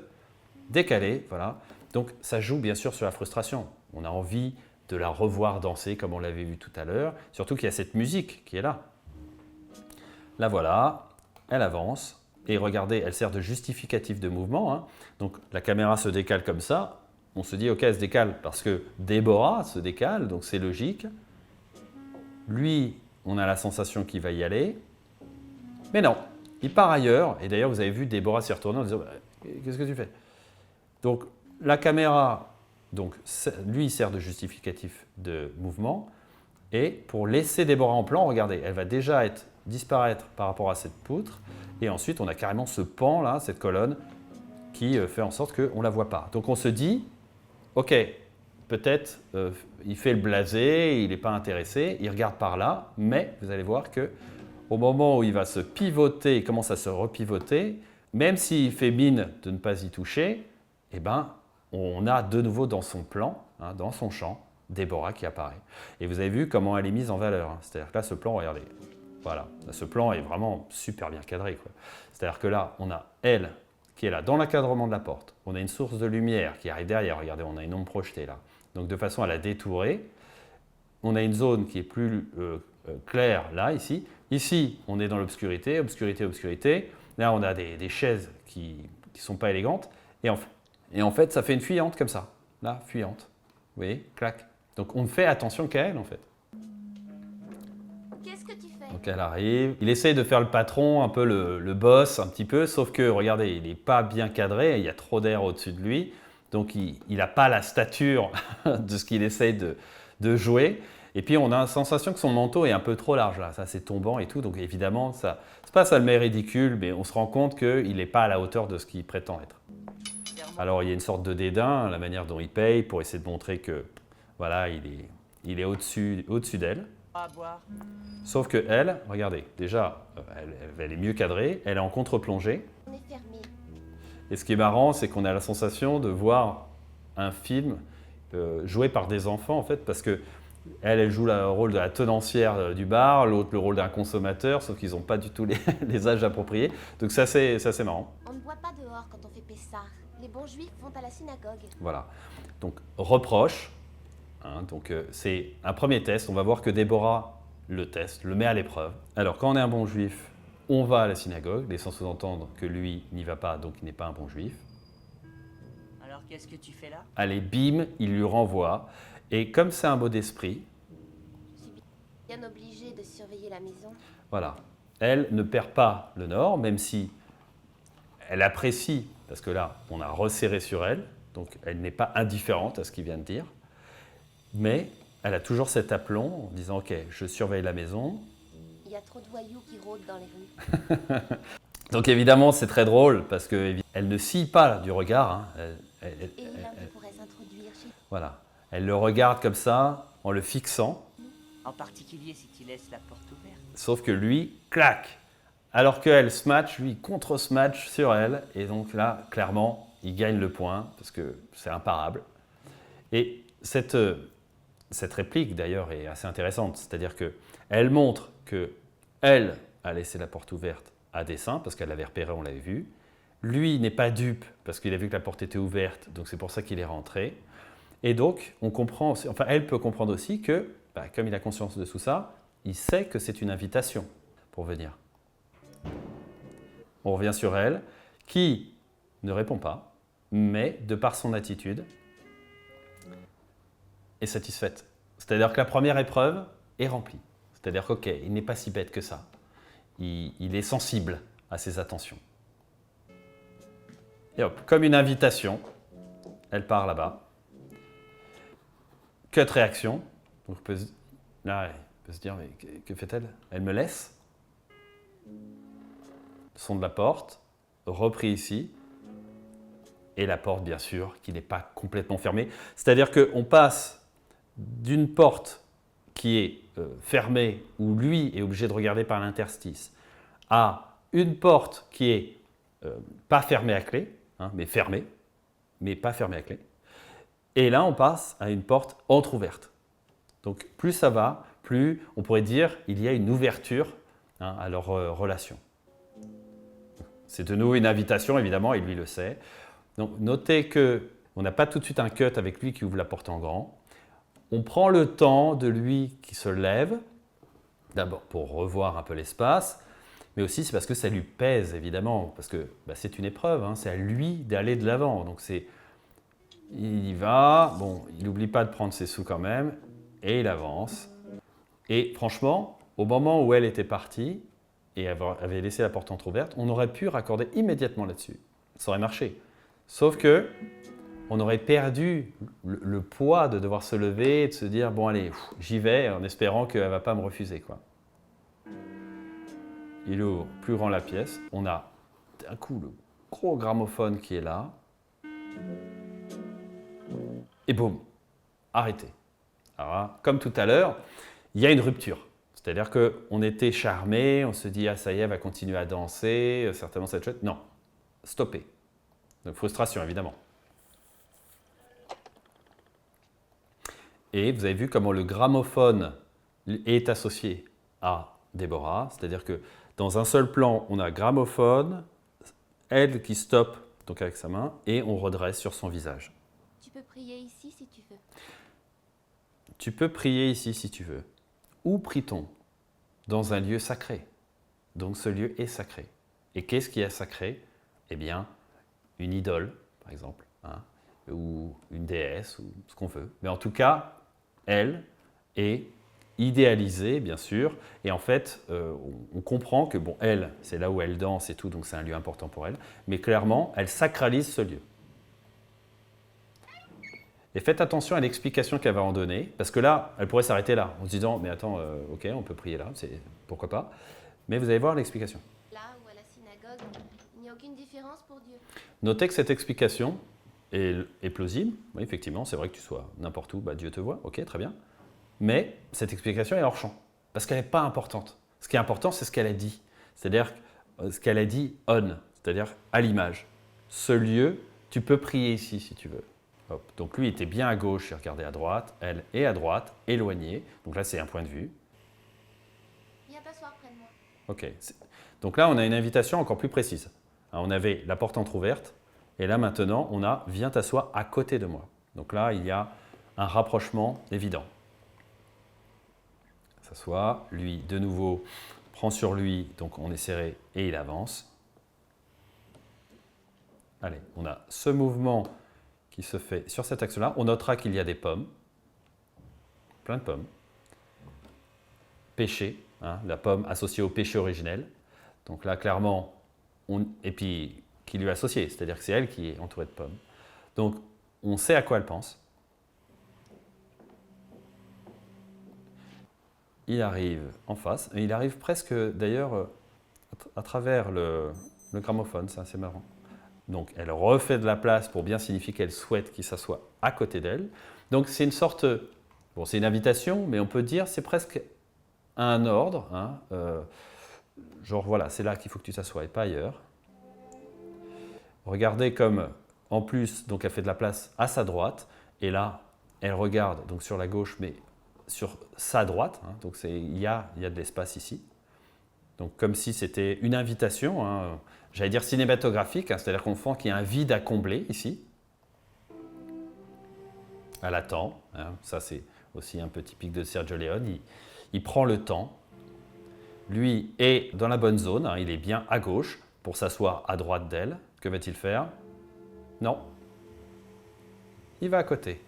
décaler. Voilà. Donc ça joue bien sûr sur la frustration. On a envie de la revoir danser comme on l'avait vu tout à l'heure, surtout qu'il y a cette musique qui est là. La voilà, elle avance, et regardez, elle sert de justificatif de mouvement. Hein. Donc la caméra se décale comme ça, on se dit ok, elle se décale parce que Déborah se décale, donc c'est logique. Lui, on a la sensation qu'il va y aller, mais non, il part ailleurs, et d'ailleurs vous avez vu Déborah s'y retourner en disant qu'est-ce que tu fais? Donc la caméra, donc, lui, il sert de justificatif de mouvement, et pour laisser Déborah en plan, regardez, elle va déjà disparaître par rapport à cette poutre, et ensuite on a carrément ce pan là, cette colonne, qui fait en sorte qu'on ne la voit pas. Donc on se dit, ok, peut-être il fait le blasé, il n'est pas intéressé, il regarde par là, mais vous allez voir que au moment où il va se pivoter, il commence à se repivoter, même s'il fait mine de ne pas y toucher, eh ben, on a de nouveau dans son plan, hein, dans son champ, Déborah qui apparaît. Et vous avez vu comment elle est mise en valeur. Hein. C'est-à-dire que là, ce plan, regardez, voilà, ce plan est vraiment super bien cadré. C'est-à-dire que là, on a elle qui est là, dans l'encadrement de la porte. On a une source de lumière qui arrive derrière. Regardez, on a une ombre projetée là. Donc de façon à la détourer. On a une zone qui est plus claire là, ici. Ici, on est dans l'obscurité, obscurité, obscurité. Là, on a des chaises qui ne sont pas élégantes. Et en fait, ça fait une fuyante comme ça. Là, fuyante. Vous voyez, clac. Donc on ne fait attention qu'à elle en fait. Qu'est-ce que tu fais? Donc elle arrive, il essaye de faire le patron, un peu le boss, un petit peu, sauf que regardez, il n'est pas bien cadré, il y a trop d'air au-dessus de lui, donc il n'a pas la stature de ce qu'il essaye de jouer. Et puis on a la sensation que son manteau est un peu trop large là, ça c'est tombant et tout, donc évidemment ça le met ridicule, mais on se rend compte qu'il n'est pas à la hauteur de ce qu'il prétend être. Alors il y a une sorte de dédain, la manière dont il paye pour essayer de montrer que voilà, il est au-dessus d'elle. Sauf que elle, regardez, déjà, elle est mieux cadrée, elle est en contre-plongée. On est fermé. Et ce qui est marrant, c'est qu'on a la sensation de voir un film joué par des enfants, en fait, parce que elle joue le rôle de la tenancière du bar, l'autre le rôle d'un consommateur, sauf qu'ils n'ont pas du tout les âges appropriés. Donc ça, c'est marrant. On ne boit pas dehors quand on fait Pessah. Les bons juifs vont à la synagogue. Voilà. Donc reproche, hein. Donc c'est un premier test. On va voir que Déborah le teste, le met à l'épreuve. Alors quand on est un bon juif, on va à la synagogue, laissant sous-entendre que lui n'y va pas, donc il n'est pas un bon juif. Alors qu'est-ce que tu fais là? Allez, bim, il lui renvoie. Et comme c'est un mot d'esprit, Je suis bien obligée de surveiller la maison. voilà, elle ne perd pas le nord, même si elle apprécie, parce que là, on a resserré sur elle, donc elle n'est pas indifférente à ce qu'il vient de dire, mais elle a toujours cet aplomb en disant « Ok, je surveille la maison ». Il y a trop de voyous qui rôdent dans les rues. Donc évidemment, c'est très drôle, parce qu'elle ne scie pas du regard, hein. Et l'un d'eux pourrait s'introduire chez Voilà, elle le regarde comme ça, en le fixant, En particulier si tu laisses la porte ouverte. sauf que lui, clac. Alors qu'elle smatch, lui contre-smatch sur elle, et donc là, clairement, il gagne le point, parce que c'est imparable. Et cette réplique, d'ailleurs, est assez intéressante, c'est-à-dire qu'elle montre qu'elle a laissé la porte ouverte à dessein, parce qu'elle l'avait repéré, on l'avait vu. Lui n'est pas dupe, parce qu'il a vu que la porte était ouverte, donc c'est pour ça qu'il est rentré. Et donc, on comprend aussi, enfin, elle peut comprendre aussi que, comme il a conscience de tout ça, il sait que c'est une invitation pour venir. On revient sur elle, qui ne répond pas, mais de par son attitude, est satisfaite. C'est-à-dire que la première épreuve est remplie. C'est-à-dire qu'ok, il n'est pas si bête que ça. Il est sensible à ses attentions. Et hop, comme une invitation, elle part là-bas. Cut réaction. Donc là, elle peut se dire, mais que fait-elle? Elle me laisse. Son de la porte, repris ici. Et la porte, bien sûr, qui n'est pas complètement fermée. C'est-à-dire qu'on passe d'une porte qui est fermée, où lui est obligé de regarder par l'interstice, à une porte qui est pas fermée à clé, hein, mais fermée, mais pas fermée à clé. Et là, on passe à une porte entrouverte. Donc, plus ça va, plus on pourrait dire il y a une ouverture, hein, à leur relation. C'est de nouveau une invitation, évidemment, et lui le sait. Donc, notez qu'on n'a pas tout de suite un cut avec lui qui ouvre la porte en grand. On prend le temps de lui qui se lève, d'abord pour revoir un peu l'espace, mais aussi c'est parce que ça lui pèse, évidemment, parce que c'est une épreuve, hein, c'est à lui d'aller de l'avant. Donc, il y va, bon, il n'oublie pas de prendre ses sous quand même, et il avance. Et franchement, au moment où elle était partie, et avait laissé la porte entrouverte, on aurait pu raccorder immédiatement là-dessus. Ça aurait marché. Sauf que on aurait perdu le poids de devoir se lever et de se dire « bon allez, j'y vais » en espérant qu'elle ne va pas me refuser, quoi. Il ouvre plus grand la pièce. On a d'un coup le gros gramophone qui est là. Et boum, arrêté. Alors là, comme tout à l'heure, il y a une rupture. C'est-à-dire qu'on était charmé, on se dit « ah ça y est, elle va continuer à danser, certainement ça va être chouette ». Non, stoppé. Donc frustration, évidemment. Et vous avez vu comment le gramophone est associé à Déborah. C'est-à-dire que dans un seul plan, on a gramophone, elle qui stoppe donc avec sa main, et on redresse sur son visage. Tu peux prier ici si tu veux. Tu peux prier ici si tu veux. Où prie-t-on? Dans un lieu sacré. Donc ce lieu est sacré. Et qu'est-ce qui est sacré? Eh bien, une idole, par exemple, hein, ou une déesse, ou ce qu'on veut. Mais en tout cas, elle est idéalisée, bien sûr. Et en fait, on comprend que, bon, elle, c'est là où elle danse et tout, donc c'est un lieu important pour elle. Mais clairement, elle sacralise ce lieu. Et faites attention à l'explication qu'elle va en donner, parce que là, elle pourrait s'arrêter là, en se disant « mais attends, ok, on peut prier là, pourquoi pas ?» Mais vous allez voir l'explication. Là ou à la synagogue, il n'y a aucune différence pour Dieu. Notez que cette explication est plausible. Oui, effectivement, c'est vrai que tu sois n'importe où, Dieu te voit, ok, très bien. Mais cette explication est hors champ, parce qu'elle n'est pas importante. Ce qui est important, c'est ce qu'elle a dit. C'est-à-dire ce qu'elle a dit « on », c'est-à-dire à l'image. Ce lieu, tu peux prier ici si tu veux. Hop. Donc lui était bien à gauche, il regardait à droite, elle est à droite, éloignée. Donc là, c'est un point de vue. Viens t'asseoir près de moi. Ok. Donc là, on a une invitation encore plus précise. On avait la porte entrouverte, et là maintenant, on a « viens t'asseoir à côté de moi ». Donc là, il y a un rapprochement évident. S'assoit, lui de nouveau prend sur lui, donc on est serré et il avance. Allez, on a ce mouvement qui se fait sur cet axe-là. On notera qu'il y a des pommes, plein de pommes. Péché, hein, la pomme associée au péché originel. Donc là, clairement, et puis qui lui est associée, c'est-à-dire que c'est elle qui est entourée de pommes. Donc, on sait à quoi elle pense. Il arrive en face, et il arrive presque d'ailleurs à travers le gramophone, c'est assez marrant. Donc elle refait de la place pour bien signifier qu'elle souhaite qu'il s'assoie à côté d'elle. Donc c'est une sorte, bon c'est une invitation, mais on peut dire c'est presque un ordre, hein, genre voilà, c'est là qu'il faut que tu t'assoies et pas ailleurs. Regardez comme en plus, donc elle fait de la place à sa droite, et là elle regarde donc sur la gauche, mais sur sa droite, hein, donc il y a de l'espace ici. Donc comme si c'était une invitation, hein, j'allais dire cinématographique, hein, c'est-à-dire qu'on sent qu'il y a un vide à combler ici. Elle attend, hein, ça c'est aussi un peu typique de Sergio Leone, il prend le temps. Lui est dans la bonne zone, hein, il est bien à gauche pour s'asseoir à droite d'elle. Que va-t-il faire? Non, il va à côté.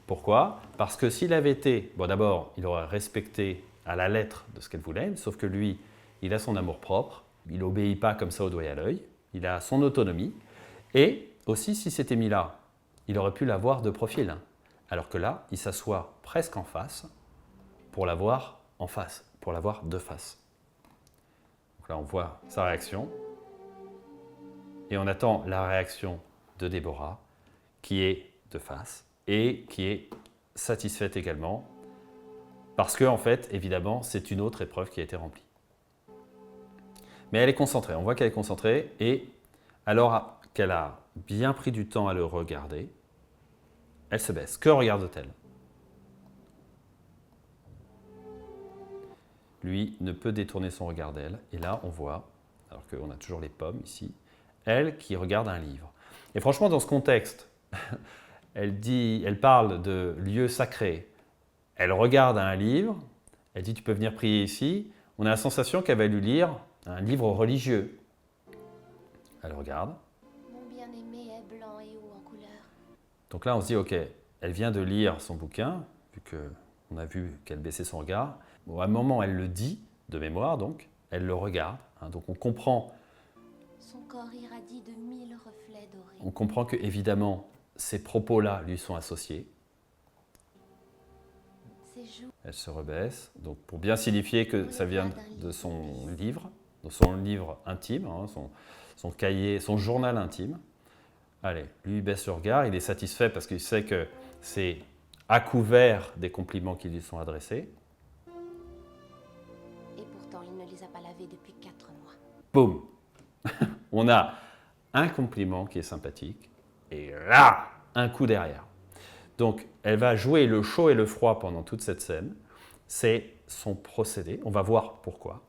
Pourquoi? Parce que s'il avait été, bon d'abord, il aurait respecté à la lettre de ce qu'elle voulait, sauf que lui, il a son amour-propre, il n'obéit pas comme ça au doigt et à l'œil, il a son autonomie, et aussi s'il s'était mis là, il aurait pu la voir de profil, hein. Alors que là, il s'assoit presque en face pour la voir en face, pour la voir de face. Donc là, on voit sa réaction, et on attend la réaction de Déborah, qui est de face, et qui est satisfaite également, parce que, en fait, évidemment, c'est une autre épreuve qui a été remplie. Mais elle est concentrée, on voit qu'elle est concentrée, et alors qu'elle a bien pris du temps à le regarder, elle se baisse. Que regarde-t-elle? Lui ne peut détourner son regard d'elle, et là, on voit, alors qu'on a toujours les pommes ici, elle qui regarde un livre. Et franchement, dans ce contexte, elle parle de lieu sacré, elle regarde un livre, elle dit « tu peux venir prier ici », on a la sensation qu'elle va lui lire un livre religieux. Elle regarde. Mon bien-aimé est blanc et haut en couleur. Donc là, on se dit « ok, elle vient de lire son bouquin, vu qu'on a vu qu'elle baissait son regard ». Bon, à un moment, elle le dit, de mémoire donc, elle le regarde, hein, donc on comprend. Son corps irradie de 1000 reflets dorés. On comprend que, évidemment, ces propos-là lui sont associés. Ses joues. Elle se rebaisse, donc pour bien signifier que ça vient de son livre intime, hein, son cahier, son journal intime. Allez, lui baisse le regard, il est satisfait parce qu'il sait que c'est à couvert des compliments qui lui sont adressés. Et pourtant, il ne les a pas lavés depuis 4 mois. Boum. On a un compliment qui est sympathique, et là, un coup derrière. Donc, elle va jouer le chaud et le froid pendant toute cette scène. C'est son procédé. On va voir pourquoi.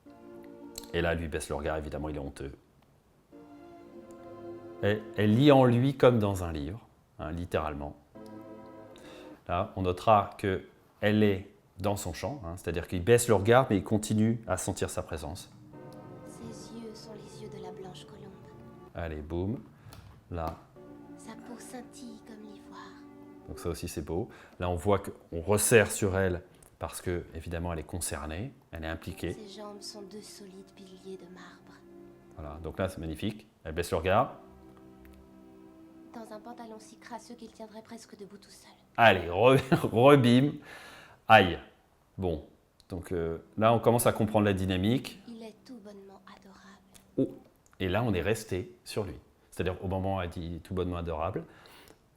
Et là, elle lui baisse le regard, évidemment, il est honteux. Elle lit en lui comme dans un livre, hein, littéralement. Là, on notera qu'elle est dans son champ, hein, c'est-à-dire qu'il baisse le regard, mais il continue à sentir sa présence. Ses yeux sont les yeux de la blanche colombe. Allez, boum. Là, Sa peau scintille comme l'ivoire. donc ça aussi c'est beau. Là, on voit qu'on resserre sur elle parce que, évidemment, elle est concernée, elle est impliquée. Ses jambes sont 2 solides piliers de marbre. Voilà, donc là, c'est magnifique. Elle baisse le regard. Dans un pantalon si crasseux qu'il tiendrait presque debout tout seul. Allez, rebim. Aïe. Bon, donc là, on commence à comprendre la dynamique. Il est tout bonnement adorable. Oh. Et là, on est resté sur lui. C'est-à-dire, au moment où elle dit tout bonnement adorable,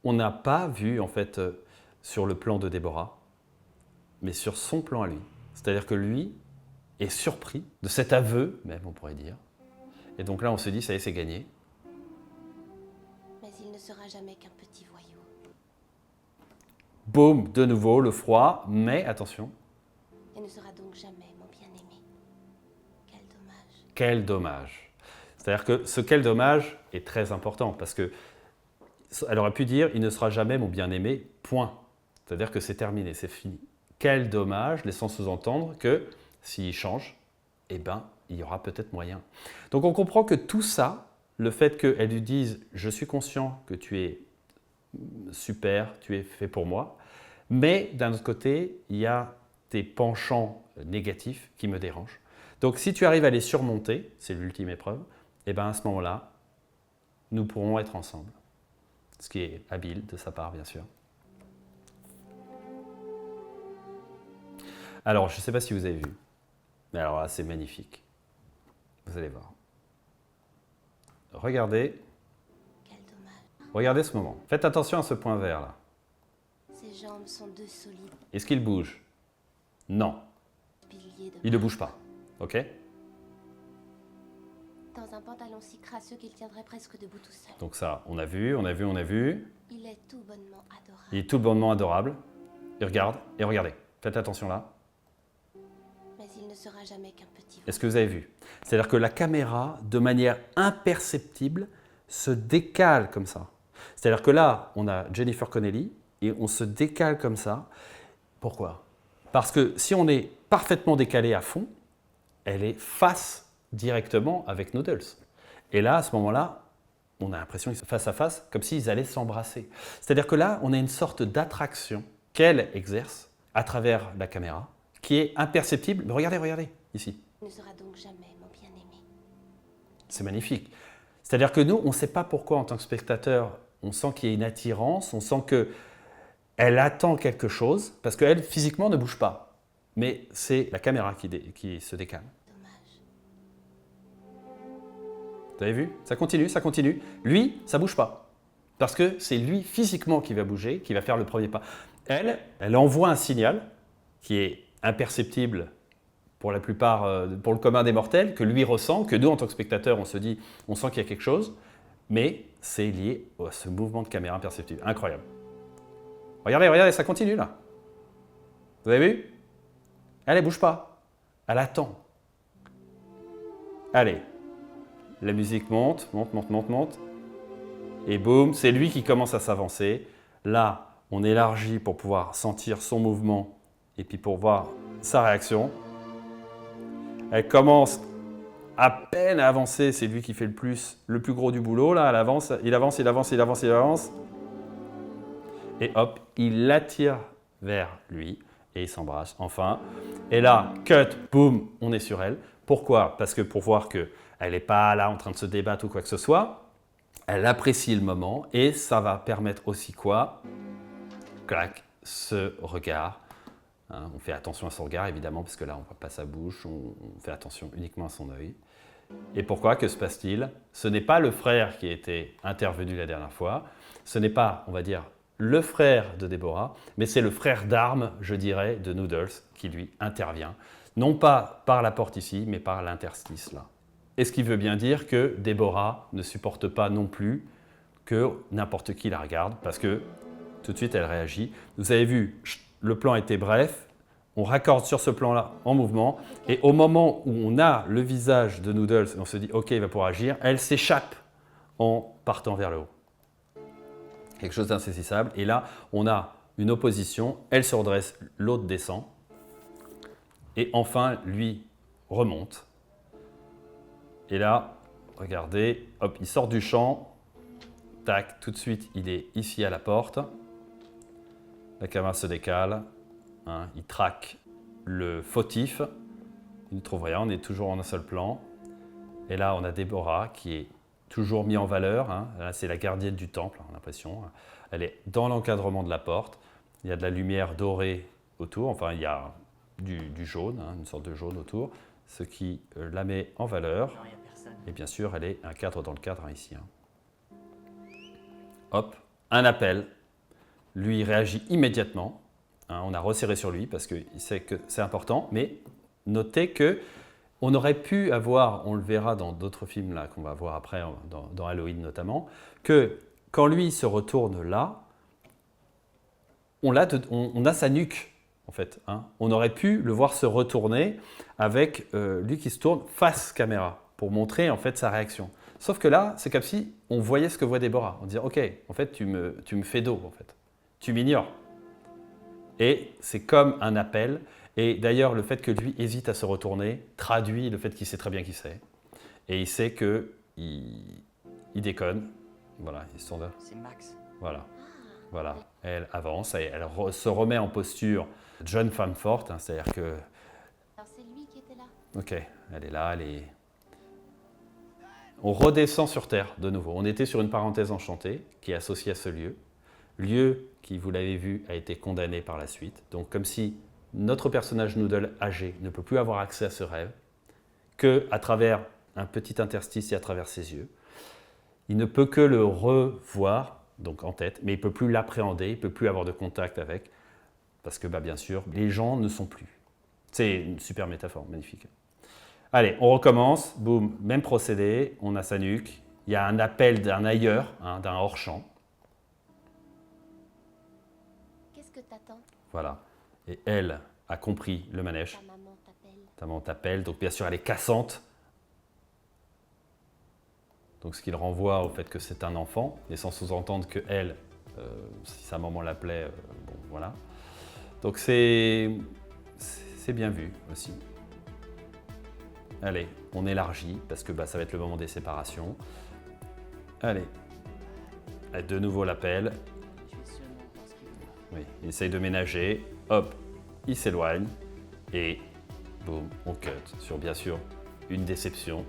on n'a pas vu, en fait, sur le plan de Déborah, mais sur son plan à lui. C'est-à-dire que lui est surpris de cet aveu, même, on pourrait dire. Et donc là, on se dit, ça y est, c'est gagné. Mais il ne sera jamais qu'un petit voyou. Boum, de nouveau, le froid, mais attention. Et ne sera donc jamais mon bien-aimé. Quel dommage. Quel dommage. C'est-à-dire que ce quel dommage est très important parce que elle aurait pu dire il ne sera jamais mon bien-aimé, point. C'est-à-dire que c'est terminé, c'est fini. Quel dommage, laissant sous-entendre que s'il change, eh ben, il y aura peut-être moyen. Donc on comprend que tout ça, le fait qu'elle lui dise « je suis conscient que tu es super, tu es fait pour moi », mais d'un autre côté, il y a tes penchants négatifs qui me dérangent. Donc si tu arrives à les surmonter, c'est l'ultime épreuve, et bien à ce moment-là, nous pourrons être ensemble. Ce qui est habile de sa part, bien sûr. Alors, je ne sais pas si vous avez vu, mais alors là, c'est magnifique. Vous allez voir. Regardez. Quel dommage. Regardez ce moment. Faites attention à ce point vert là. Ses jambes sont deux solides Est-ce qu'il bouge? Non, piliers de il ne bouge pas. Ok? dans un pantalon si crasseux qu'il tiendrait presque debout tout seul. Donc ça, on a vu, on a vu, on a vu. Il est tout bonnement adorable. Il est tout bonnement adorable. Il regarde, et regardez. Faites attention là. Mais il ne sera jamais qu'un petit Est-ce que vous avez vu? C'est-à-dire que la caméra, de manière imperceptible, se décale comme ça. C'est-à-dire que là, on a Jennifer Connelly et on se décale comme ça. Pourquoi? Parce que si on est parfaitement décalé à fond, elle est face directement avec Noodles. Et là, à ce moment-là, on a l'impression qu'ils sont face à face, comme s'ils allaient s'embrasser. C'est-à-dire que là, on a une sorte d'attraction qu'elle exerce à travers la caméra, qui est imperceptible. Mais regardez, regardez, ici. Il ne sera donc jamais mon bien-aimé. C'est magnifique. C'est-à-dire que nous, on ne sait pas pourquoi, en tant que spectateur, on sent qu'il y a une attirance, on sent qu'elle attend quelque chose, parce qu'elle, physiquement, ne bouge pas. Mais c'est la caméra qui se décale. Dommage. Vous avez vu? Ça continue, ça continue. Lui, ça ne bouge pas. Parce que c'est lui, physiquement, qui va bouger, qui va faire le premier pas. Elle envoie un signal qui est imperceptible pour la plupart, pour le commun des mortels, que lui ressent, que nous, en tant que spectateurs, on se dit, on sent qu'il y a quelque chose, mais c'est lié à ce mouvement de caméra imperceptible. Incroyable. Regardez, regardez, ça continue là. Vous avez vu? Elle ne bouge pas. Elle attend. Allez. La musique monte, monte, monte, monte, monte. Et boum, c'est lui qui commence à s'avancer. Là, on élargit pour pouvoir sentir son mouvement et puis pour voir sa réaction. Elle commence à peine à avancer, c'est lui qui fait le plus gros du boulot. Là, elle avance, il avance, il avance, il avance, il avance. Et hop, il l'attire vers lui et ils s'embrassent enfin. Et là, cut, boum, on est sur elle. Pourquoi? Parce que pour voir qu'elle n'est pas là en train de se débattre ou quoi que ce soit, elle apprécie le moment et ça va permettre aussi quoi? Clac, ce regard. Hein, on fait attention à son regard évidemment parce que là on ne voit pas sa bouche, on fait attention uniquement à son œil. Et pourquoi? Que se passe-t-il? Ce n'est pas le frère qui était intervenu la dernière fois, ce n'est pas, on va dire, le frère de Déborah, mais c'est le frère d'armes, je dirais, de Noodles qui lui intervient. Non pas par la porte ici, mais par l'interstice là. Et ce qui veut bien dire que Déborah ne supporte pas non plus que n'importe qui la regarde, parce que tout de suite elle réagit. Vous avez vu, le plan était bref, on raccorde sur ce plan-là en mouvement, et au moment où on a le visage de Noodles, et on se dit « ok, il va pouvoir agir », elle s'échappe en partant vers le haut. Quelque chose d'insaisissable, et là, on a une opposition, elle se redresse, l'autre descend, et enfin, lui remonte. Et là, regardez, hop, il sort du champ, tac, tout de suite, il est ici à la porte. La caméra se décale, hein, il traque le fautif, il ne trouve rien, on est toujours en un seul plan. Et là, on a Déborah qui est toujours mise en valeur, hein. Là, c'est la gardienne du temple, on a l'impression. Elle est dans l'encadrement de la porte, il y a de la lumière dorée autour, enfin il y a du jaune, hein, une sorte de jaune autour, ce qui la met en valeur. Non, y a personne. Et bien sûr, elle est un cadre dans le cadre hein, ici. Hein. Hop, un appel. Lui réagit immédiatement. Hein, on a resserré sur lui parce qu'il sait que c'est important. Mais notez qu'on aurait pu avoir, on le verra dans d'autres films là qu'on va voir après, dans Halloween notamment, que quand lui se retourne là, on a sa nuque. En fait, hein. On aurait pu le voir se retourner avec lui qui se tourne face caméra pour montrer en fait sa réaction. Sauf que là, c'est comme si on voyait ce que voit Déborah. On disait, ok, en fait, tu me fais dos, en fait. Tu m'ignores. Et c'est comme un appel. Et d'ailleurs, le fait que lui hésite à se retourner traduit le fait qu'il sait très bien qui c'est. Et il sait qu'il déconne. Voilà, ils sont là. C'est Max. Voilà. Voilà. Elle avance et elle se remet en posture jeune femme forte. Hein, c'est-à-dire que... Alors c'est lui qui était là. Ok, elle est là, elle est... On redescend sur Terre de nouveau. On était sur une parenthèse enchantée qui est associée à ce lieu. Lieu qui, vous l'avez vu, a été condamné par la suite. Donc comme si notre personnage Noodle âgé ne peut plus avoir accès à ce rêve qu'à travers un petit interstice et à travers ses yeux. Il ne peut que le revoir, donc en tête, mais il ne peut plus l'appréhender, il ne peut plus avoir de contact avec, parce que bien sûr, les gens ne sont plus. C'est une super métaphore, magnifique. Allez, on recommence, boum, même procédé, on a sa nuque, il y a un appel d'un ailleurs, hein, d'un hors-champ. Qu'est-ce que t'attends? Voilà, et elle a compris le manège. Ta maman t'appelle. Ta maman t'appelle, donc bien sûr elle est cassante. Donc ce qui le renvoie au fait que c'est un enfant, et sans sous-entendre que elle, si sa maman l'appelait, bon voilà. Donc c'est bien vu aussi. Allez, on élargit, parce que ça va être le moment des séparations. Allez, de nouveau l'appel. Je vais seulement voir ce qu'il veut. Oui, il essaye de ménager, hop, il s'éloigne, et boum, on cut sur bien sûr une déception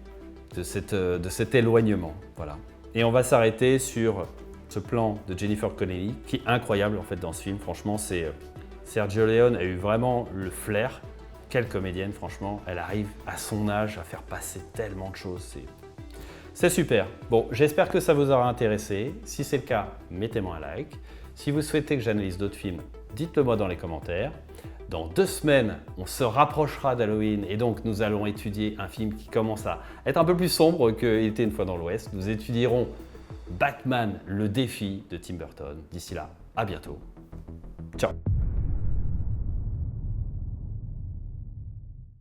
de cet éloignement. Voilà. Et on va s'arrêter sur ce plan de Jennifer Connelly, qui est incroyable en fait dans ce film. Franchement, Sergio Leone a eu vraiment le flair. Quelle comédienne, franchement, elle arrive à son âge à faire passer tellement de choses. C'est super. Bon, j'espère que ça vous aura intéressé. Si c'est le cas, mettez-moi un like. Si vous souhaitez que j'analyse d'autres films, dites-le moi dans les commentaires. Dans 2 semaines, on se rapprochera d'Halloween et donc nous allons étudier un film qui commence à être un peu plus sombre qu'il était une fois dans l'Ouest. Nous étudierons Batman, le défi de Tim Burton. D'ici là, à bientôt. Ciao.